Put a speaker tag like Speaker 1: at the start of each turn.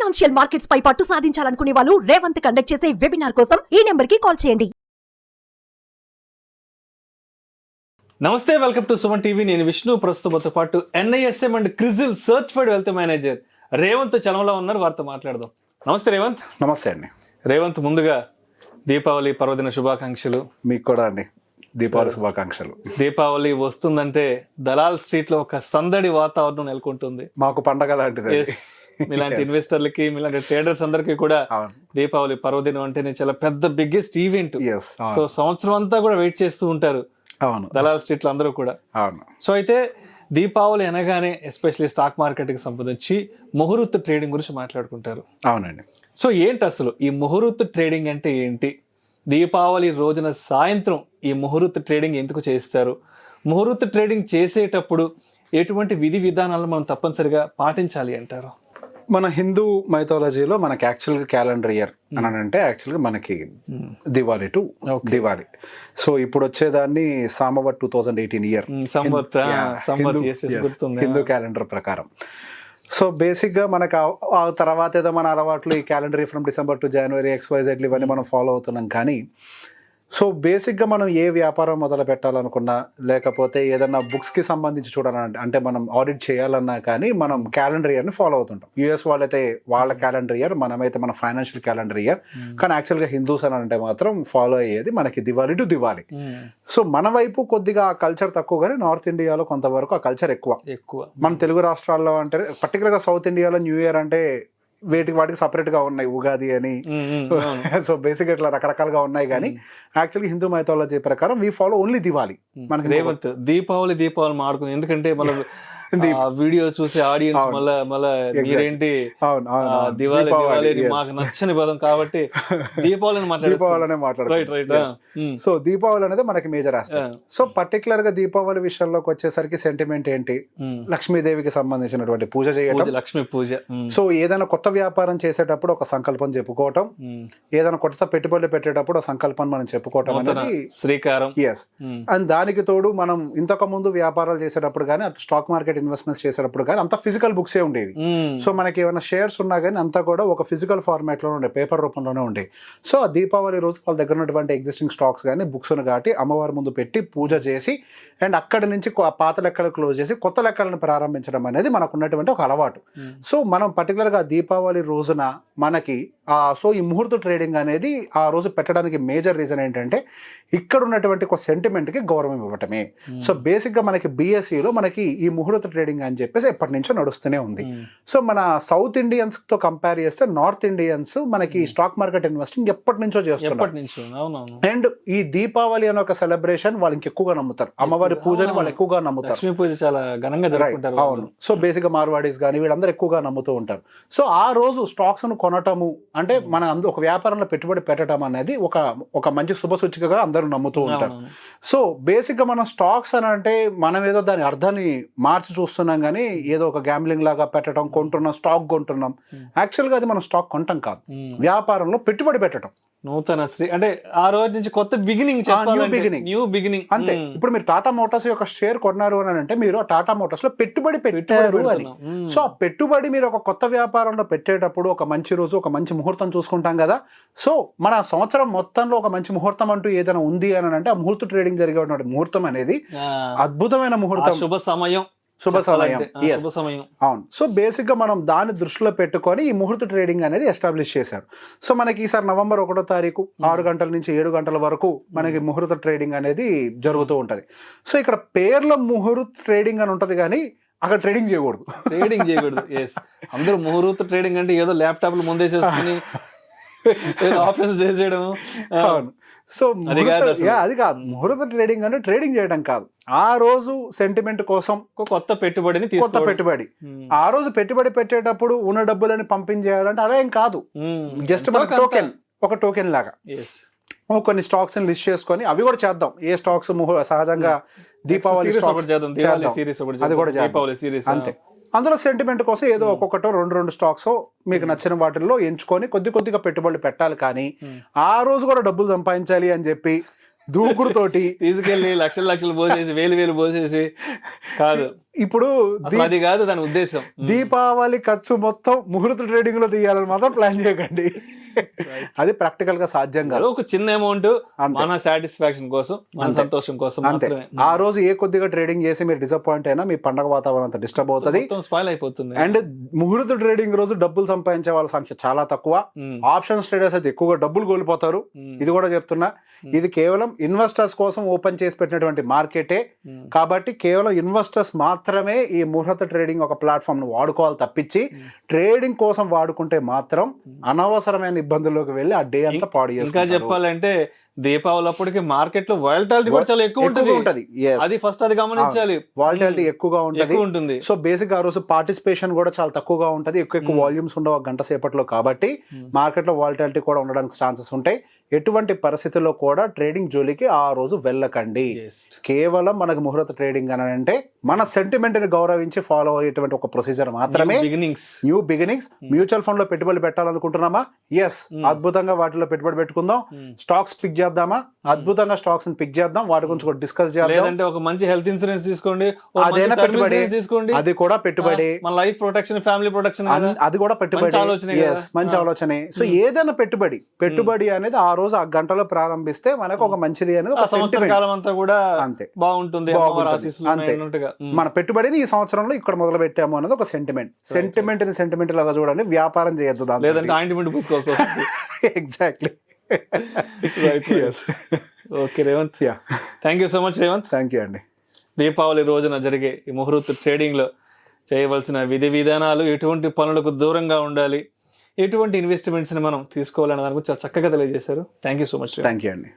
Speaker 1: Financial markets పై పట్టు సాధించాలనుకునే వాళ్ళు Revanth conduct చేసే వెబినార్ కోసం ఈ నెంబర్ కి కాల్ చేయండి.
Speaker 2: నమస్తే, వెల్కమ్ టు సుమన్ టీవీ. నేను విష్ణు. ప్రస్తుతంతో పాటు NISM and CRISIL certified wealth manager Revanth చలంలో ఉన్నారు. వారితో మాట్లాడదాం. నమస్తే రేవంత్.
Speaker 3: నమస్తే అండి.
Speaker 2: రేవంత్, ముందుగా దీపావళి పర్వదిన శుభాకాంక్షలు.
Speaker 3: మీకు కూడా అండి దీపావళి శుభాకాంక్షలు.
Speaker 2: దీపావళి వస్తుందంటే దలాల్ స్ట్రీట్ లో ఒక సందడి వాతావరణం నెలకొంటుంది.
Speaker 3: మాకు పండగ లాంటిది.
Speaker 2: మీలాంటి ఇన్వెస్టర్లకి, మీలాంటి ట్రేడర్స్ అందరికి కూడా దీపావళి పర్వదినం అంటేనే చాలా పెద్ద బిగ్గెస్ట్ ఈవెంట్. సో సంవత్సరం అంతా కూడా వెయిట్ చేస్తూ ఉంటారు దలాల్ స్ట్రీట్ లో అందరూ కూడా. సో అయితే దీపావళి అనగానే ఎస్పెషల్లీ స్టాక్ మార్కెట్ కి సంబంధించి ముహూర్త ట్రేడింగ్ గురించి మాట్లాడుకుంటారు.
Speaker 3: అవునండి.
Speaker 2: సో ఏంటి అసలు ఈ ముహూర్త ట్రేడింగ్ అంటే ఏంటి? దీపావళి రోజున సాయంత్రం ఈ ముహూర్త ట్రేడింగ్ ఎందుకు చేస్తారు? ముహూర్త ట్రేడింగ్ చేసేటప్పుడు ఎటువంటి విధి విధానాలను మనం తప్పనిసరిగా పాటించాలి అంటారు?
Speaker 3: మన హిందూ మైథాలజీలో మనకి యాక్చువల్గా క్యాలెండర్ ఇయర్ అని అంటే యాక్చువల్గా మనకి దివాళీ టు దివాళీ. సో ఇప్పుడు వచ్చేదాన్ని సామవత్ 2018 ఇయర్ హిందూ క్యాలెండర్ ప్రకారం. సో బేసిక్గా మనకు ఆ తర్వాత ఏదో మన అలవాట్లు ఈ calendar from December to January XYZ ఇవన్నీ మనం ఫాలో అవుతున్నాం. కానీ సో బేసిక్గా మనం ఏ వ్యాపారం మొదలు పెట్టాలనుకున్నా, లేకపోతే ఏదన్నా బుక్స్కి సంబంధించి చూడాలంటే, అంటే మనం ఆడిట్ చేయాలన్నా కానీ మనం క్యాలెండర్ ఇయర్ని ఫాలో అవుతుంటాం. US వాళ్ళైతే వాళ్ళ క్యాలెండర్ ఇయర్, మనమైతే మన ఫైనాన్షియల్ క్యాలెండర్ ఇయర్. కానీ యాక్చువల్గా హిందూస్ అని అంటే మాత్రం ఫాలో అయ్యేది మనకి దివాళీ టు దివాళీ. సో మన వైపు కొద్దిగా ఆ కల్చర్ తక్కువ, కానీ నార్త్ ఇండియాలో కొంతవరకు ఆ కల్చర్ ఎక్కువ. మన తెలుగు రాష్ట్రాల్లో అంటే పర్టికులర్గా సౌత్ ఇండియాలో న్యూ ఇయర్ అంటే వాటికి సపరేట్ గా ఉన్నాయి, ఉగాది అని. సో బేసిక్ ఇట్లా రకరకాలుగా ఉన్నాయి. కానీ యాక్చువల్లీ హిందూ మైథాలజీ ప్రకారం వీ ఫాలో ఓన్లీ దివాళీ.
Speaker 2: మనకి రేవంత్ దీపావళి మాడుకుంది, ఎందుకంటే మన వీడియో చూసే ఆడియన్స్ మళ్ళా మీరేంటి దివాళి మాకు నచ్చని పదం కాబట్టి దీపావళి
Speaker 3: మాట్లాడారు. సో దీపావళి అనేది మనకి మేజర్ ఆస్పెక్ట్. సో పర్టికులర్ గా దీపావళి విషయంలోకి వచ్చేసరికి సెంటిమెంట్ ఏంటి? లక్ష్మీదేవికి సంబంధించినటువంటి పూజ చేయడం,
Speaker 2: లక్ష్మీ పూజ. సో
Speaker 3: ఏదైనా కొత్త వ్యాపారం చేసేటప్పుడు ఒక సంకల్పం చెప్పుకోవటం, ఏదైనా కొత్త పెట్టుబడులు పెట్టేటప్పుడు ఆ సంకల్పం మనం చెప్పుకోవటం అనేది శ్రీకారం. అండ్ దానికి తోడు మనం ఇంతకు ముందు వ్యాపారాలు చేసేటప్పుడు కానీ అటు స్టాక్ మార్కెట్ ఇన్వెస్ట్మెంట్స్ చేసేటప్పుడు కానీ అంత ఫిజికల్ బుక్సే ఉండేవి. సో మనకి ఏమైనా షేర్స్ ఉన్నా కానీ అంతా కూడా ఒక ఫిజికల్ ఫార్మాట్ లో ఉండే, పేపర్ రూపంలోనే ఉండేవి. సో ఆ దీపావళి రోజు వాళ్ళ దగ్గర ఉన్నటువంటి ఎగ్జిస్టింగ్ స్టాక్స్ కానీ బుక్స్ కాబట్టి అమ్మవారి ముందు పెట్టి పూజ చేసి అండ్ అక్కడి నుంచి పాత లెక్కలు క్లోజ్ చేసి కొత్త లెక్కలను ప్రారంభించడం అనేది మనకు ఉన్నటువంటి ఒక అలవాటు. సో మనం పర్టికులర్గా దీపావళి రోజున మనకి సో ఈ ముహూర్త ట్రేడింగ్ అనేది ఆ రోజు పెట్టడానికి మేజర్ రీజన్ ఏంటంటే ఇక్కడ ఉన్నటువంటి ఒక సెంటిమెంట్కి గౌరవం ఇవ్వటమే. సో బేసిక్గా మనకి BSEలో మనకి ఈ ముహూర్త ట్రేడింగ్ అని చెప్పేసి ఎప్పటి నుంచో నడుస్తూనే ఉంది. సో మన సౌత్ ఇండియన్స్ తో కంపేర్ చేస్తే నార్త్ ఇండియన్స్ మనకి స్టాక్ మార్కెట్ ఇన్వెస్టింగ్ ఎప్పటి నుంచో చేస్తున్నారు. అండ్ ఈ దీపావళి అనే ఒక సెలబ్రేషన్ వాళ్ళు ఇంకెక్కువగా నమ్ముతారు. అమ్మవారి పూజని వాళ్ళు ఎక్కువగా నమ్ముతారు.
Speaker 2: లక్ష్మీ పూజ చాలా ఘనంగా జరుపుకుంటారు.
Speaker 3: అవును. సో బేసిక్ గా మార్వాడీస్ కానీ వీళ్ళందరూ ఎక్కువగా నమ్ముతూ ఉంటారు. సో ఆ రోజు స్టాక్స్ ను కొనటము అంటే మన ఒక వ్యాపారంలో పెట్టుబడి పెట్టడం అనేది ఒక మంచి శుభ సూచికగా అందరూ నమ్ముతూ ఉంటారు. సో బేసిక్ గా మనం స్టాక్స్ అని అంటే మనం ఏదో దాని అర్థాన్ని మార్చి చూస్తున్నాం కానీ ఏదో ఒక గ్యాంబ్లింగ్ లాగా పెట్టడం, కొంటున్నాం, స్టాక్ కొంటున్నాం. యాక్చువల్ గా అది మనం స్టాక్ కొనటం కాదు, వ్యాపారంలో పెట్టుబడి పెట్టడం.
Speaker 2: నూతన అంటే ఆ రోజు నుంచి కొత్త బిగినింగ్, న్యూ బిగినింగ్ అంతే.
Speaker 3: ఇప్పుడు మీరు టాటా మోటార్స్ యొక్క షేర్ కొన్నారు అని అంటే మీరు ఆ టాటా మోటార్స్ లో పెట్టుబడి పెట్టారు అని. సో ఆ పెట్టుబడి మీరు ఒక కొత్త వ్యాపారంలో పెట్టేటప్పుడు ఒక మంచి రోజు, ఒక మంచి ముహూర్తం చూసుకుంటాం కదా. సో మన సంవత్సరం మొత్తంలో ఒక మంచి ముహూర్తం అంటూ ఏదైనా ఉంది అని అంటే ఆ ముహూర్త ట్రేడింగ్ జరిగేటువంటి ముహూర్తం అనేది అద్భుతమైన ముహూర్తం, శుభ సమయం. అవును. సో బేసిక్ గా మనం దాన్ని దృష్టిలో పెట్టుకొని ఈ ముహూర్త ట్రేడింగ్ అనేది ఎస్టాబ్లిష్ చేశారు. సో మనకి ఈసారి నవంబర్ 1వ తారీఖు 6 గంటల నుంచి 7 గంటల వరకు మనకి ముహూర్త ట్రేడింగ్ అనేది జరుగుతూ ఉంటది. సో ఇక్కడ పేర్ల ముహూర్త ట్రేడింగ్ అని ఉంటది కానీ అక్కడ ట్రేడింగ్ చేయకూడదు.
Speaker 2: అందరూ ముహూర్త ట్రేడింగ్ అంటే ఏదో ల్యాప్టాప్ లో ముందేసేసుకుని ఆఫీస్ చేసేయడం.
Speaker 3: అవును. సో అది కాదు, ముహూర్త ట్రేడింగ్ అంటే ట్రేడింగ్ చేయడం కాదు. ఆ రోజు సెంటిమెంట్ కోసం
Speaker 2: కొత్త పెట్టుబడి
Speaker 3: ఆ రోజు పెట్టుబడి పెట్టేటప్పుడు ఉన్న డబ్బులని పంపించేయాలంటే అలా ఏం కాదు. జస్ట్ ఒక టోకెన్ లాగా కొన్ని స్టాక్స్ లిస్ట్ చేసుకొని అవి కూడా చేద్దాం. ఏ స్టాక్స్ సహజంగా దీపావళి అది కూడా అంతే. అందులో సెంటిమెంట్ కోసం ఏదో ఒక్కొక్కటో 2 స్టాక్స్ మీకు నచ్చిన వాటిల్లో ఎంచుకొని కొద్దిగా పెట్టుబడులు పెట్టాలి. కానీ ఆ రోజు కూడా డబ్బులు సంపాదించాలి అని చెప్పి దూకుడుతోటి
Speaker 2: తీసుకెళ్లి లక్షలు పోసేసి వేలు పోసేసి కాదు.
Speaker 3: ఇప్పుడు
Speaker 2: అసలు అది కాదు దాని ఉద్దేశం.
Speaker 3: దీపావళి ఖర్చు మొత్తం ముహూర్త ట్రేడింగ్ లో తీయాలని మాత్రం ప్లాన్ చేయకండి. అది ప్రాక్టికల్ గా సాధ్యం కాదు.
Speaker 2: ఒక చిన్న అమౌంట్ మన సాటిస్ఫాక్షన్ కోసం, మన సంతోషం కోసం
Speaker 3: అంతే. ఆ రోజు ఏ కొద్దిగా ట్రేడింగ్ చేసి మీరు డిసప్పాయింట్ అయినా మీ పండగ వాతావరణం అంతా డిస్టర్బ్ అవుతుంది,
Speaker 2: స్పాయిల్ అయిపోతుంది.
Speaker 3: అండ్ ముహూర్త ట్రేడింగ్ రోజు డబ్బులు సంపాదించే వాళ్ళ సంఖ్య చాలా తక్కువ. ఆప్షన్స్ ట్రేడర్స్ అయితే ఎక్కువగా డబ్బులు కోల్పోతారు. ఇది కూడా చెప్తున్నా, ఇది కేవలం ఇన్వెస్టర్స్ కోసం ఓపెన్ చేసి పెట్టినటువంటి మార్కెటే. కాబట్టి కేవలం ఇన్వెస్టర్స్ మాత్రమే ఈ ముహూర్త ట్రేడింగ్ ఒక ప్లాట్ఫామ్ ను వాడుకోవాలి తప్పించి ట్రేడింగ్ కోసం వాడుకుంటే మాత్రం అనవసరమైన ఇబ్బందుల్లోకి వెళ్ళి ఆ డే అంతా పాడు చేస్తారు.
Speaker 2: ఇంకా చెప్పాలంటే దీపావళి అప్పటికి మార్కెట్ లో వాలటాలిటీ కూడా చాలా ఎక్కువ ఉంటుంది. అది ఫస్ట్ అది గమనించాలి.
Speaker 3: వాలటాలిటీ ఎక్కువగా ఉంటుంది. సో బేసిక్ ఆ రోజు పార్టిసిపేషన్ కూడా చాలా తక్కువగా ఉంటది. ఎక్కువ వాల్యూమ్స్ ఉండవు గంట సేపట్లో. కాబట్టి మార్కెట్ లో వాలటాలిటీ కూడా ఉండడానికి ఛాన్సెస్ ఉంటాయి. ఎటువంటి పరిస్థితుల్లో కూడా ట్రేడింగ్ జోలికి ఆ రోజు వెళ్ళకండి. కేవలం మనకు ముహూర్త ట్రేడింగ్ అని అంటే మన సెంటిమెంట్ ని గౌరవించి ఫాలో అయ్యేటువంటి ఒక ప్రొసీజర్ మాత్రమే. New beginnings. మ్యూచువల్ ఫండ్ లో పెట్టుబడి పెట్టాలనుకుంటున్నామా? ఎస్, అద్భుతంగా వాటిలో పెట్టుబడి పెట్టుకుందాం. స్టాక్స్ పిక్ చేద్దామా? అద్భుతంగా స్టాక్స్ పిక్ చేద్దాం, వాటి గురించి కూడా డిస్కస్ చేద్దాం.
Speaker 2: లేదంటే ఒక మంచి హెల్త్ ఇన్సూరెన్స్ తీసుకోండి,
Speaker 3: అదైనా పెట్టుబడి తీసుకోండి, అది కూడా పెట్టుబడి.
Speaker 2: మన లైఫ్ ప్రొటెక్షన్, ఫ్యామిలీ ప్రొటెక్షన్, అది
Speaker 3: కూడా పెట్టుబడి. మంచి ఆలోచనే. సో ఏదైనా పెట్టుబడి అనేది ఆ రోజు ఆ గంటలో ప్రారంభిస్తే మనకు ఒక మంచిది అనేది
Speaker 2: కాలం అంతా కూడా
Speaker 3: అంతే
Speaker 2: బాగుంటుంది.
Speaker 3: మన పెట్టుబడిని ఈ సంవత్సరంలో ఇక్కడ మొదలు పెట్టాము అనేది ఒక సెంటిమెంట్ లాగా చూడండి. వ్యాపారం చేయొద్దు దాంట్లో.
Speaker 2: లేదంటే ఆయింట్మెంట్ పూసుకోవాల్సి వస్తుంది.
Speaker 3: Exactly.
Speaker 2: Okay Revanth, thank you so much Revanth.
Speaker 3: Thank you అండి.
Speaker 2: దీపావళి రోజున జరిగే ఈ ముహూర్త ట్రేడింగ్ లో చేయవలసిన విధి విధానాలు, ఎటువంటి పనులకు దూరంగా ఉండాలి, ఎటువంటి ఇన్వెస్ట్మెంట్స్ ని మనం తీసుకోవాలనే దాని గురించి చాలా చక్కగా తెలియజేశారు. Thank you so much.
Speaker 3: Thank you అండి.